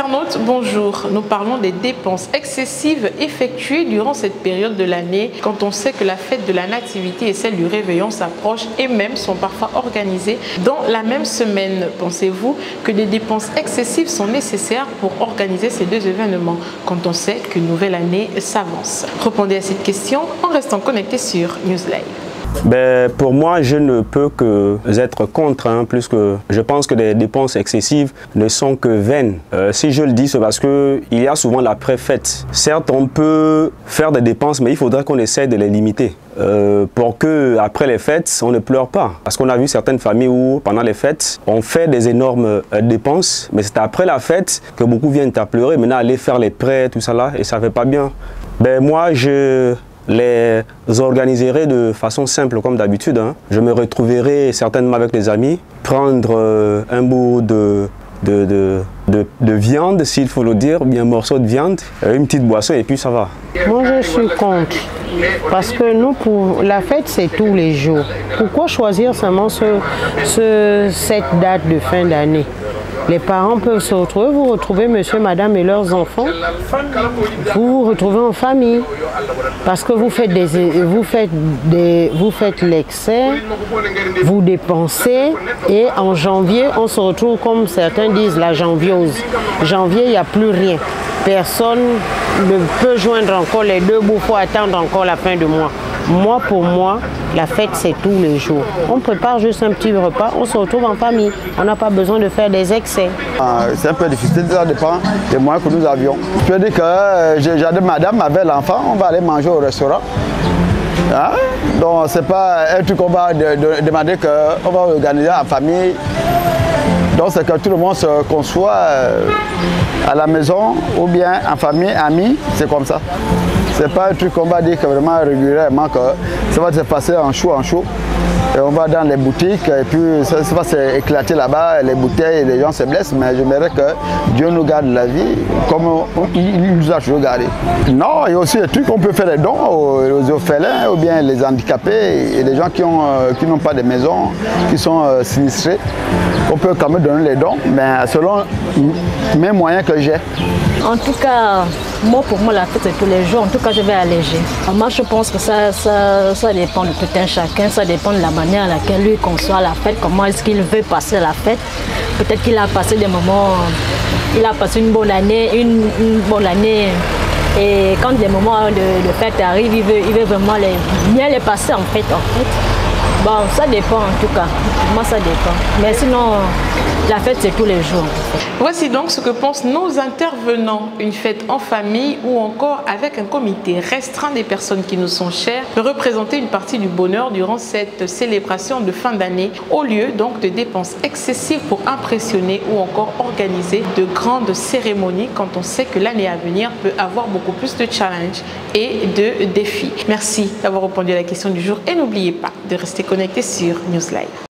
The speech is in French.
Internautes, bonjour. Nous parlons des dépenses excessives effectuées durant cette période de l'année quand on sait que la fête de la Nativité et celle du Réveillon s'approchent et même sont parfois organisées dans la même semaine. Pensez-vous que des dépenses excessives sont nécessaires pour organiser ces deux événements quand on sait qu'une nouvelle année s'avance? Répondez à cette question en restant connecté sur Newslive. Pour moi, je ne peux que être contre, puisque je pense que les dépenses excessives ne sont que vaines. Si je le dis, c'est parce qu'il y a souvent l'après-fête. Certes, on peut faire des dépenses, mais il faudrait qu'on essaie de les limiter. Pour que après les fêtes, on ne pleure pas. Parce qu'on a vu certaines familles où, pendant les fêtes, on fait des énormes dépenses, mais c'est après la fête que beaucoup viennent à pleurer. Maintenant, aller faire les prêts, tout ça là, et ça ne fait pas bien. Moi, je les organiserai de façon simple comme d'habitude. Je me retrouverai certainement avec des amis, prendre un bout de viande, s'il faut le dire, ou bien un morceau de viande, une petite boisson et puis ça va. Moi je suis contre, parce que nous, pour la fête c'est tous les jours. Pourquoi choisir seulement cette date de fin d'année? Les parents peuvent se retrouver, vous retrouvez monsieur, madame et leurs enfants, vous vous retrouvez en famille, parce que vous faites l'excès, vous dépensez, et en janvier, on se retrouve comme certains disent la janviose. Janvier, il n'y a plus rien. Personne ne peut joindre encore les deux bouts, il faut attendre encore la fin du mois. Moi, pour moi, la fête, c'est tous les jours. On prépare juste un petit repas, on se retrouve en famille. On n'a pas besoin de faire des excès. C'est un peu difficile, ça dépend des moyens que nous avions. Je peux dire que j'ai dit madame avait l'enfant, on va aller manger au restaurant. Donc, c'est pas un truc qu'on va demander qu'on va organiser en famille. Donc, c'est que tout le monde se conçoit à la maison ou bien en famille, amis, c'est comme ça. C'est pas un truc qu'on va dire que vraiment régulièrement que ça va se passer en chaud en chaud. Et on va dans les boutiques et puis ça va s'éclater là-bas, les bouteilles, les gens se blessent, mais j'aimerais que Dieu nous garde la vie comme il nous a toujours gardé. Non, il y a aussi des trucs qu'on peut faire des dons aux orphelins ou bien les handicapés et les gens qui n'ont pas de maison, qui sont sinistrés. On peut quand même donner les dons, mais selon mes moyens que j'ai. En tout cas, pour moi, la fête c'est tous les jours. En tout cas, je vais alléger. Moi, je pense que ça dépend de tout un chacun. Ça dépend de la manière à laquelle lui conçoit la fête. Comment est-ce qu'il veut passer la fête. Peut-être qu'il a passé des moments, il a passé une bonne année, Et quand des moments de fête arrivent, il veut vraiment bien les passer en fait. Bon, ça dépend en tout cas. Moi, ça dépend. Mais sinon, la fête, c'est tous les jours. Voici donc ce que pensent nos intervenants. Une fête en famille ou encore avec un comité restreint des personnes qui nous sont chères peut représenter une partie du bonheur durant cette célébration de fin d'année, au lieu donc de dépenses excessives pour impressionner ou encore organiser de grandes cérémonies quand on sait que l'année à venir peut avoir beaucoup plus de challenges et de défis. Merci d'avoir répondu à la question du jour et n'oubliez pas de rester connecté sur Newslive.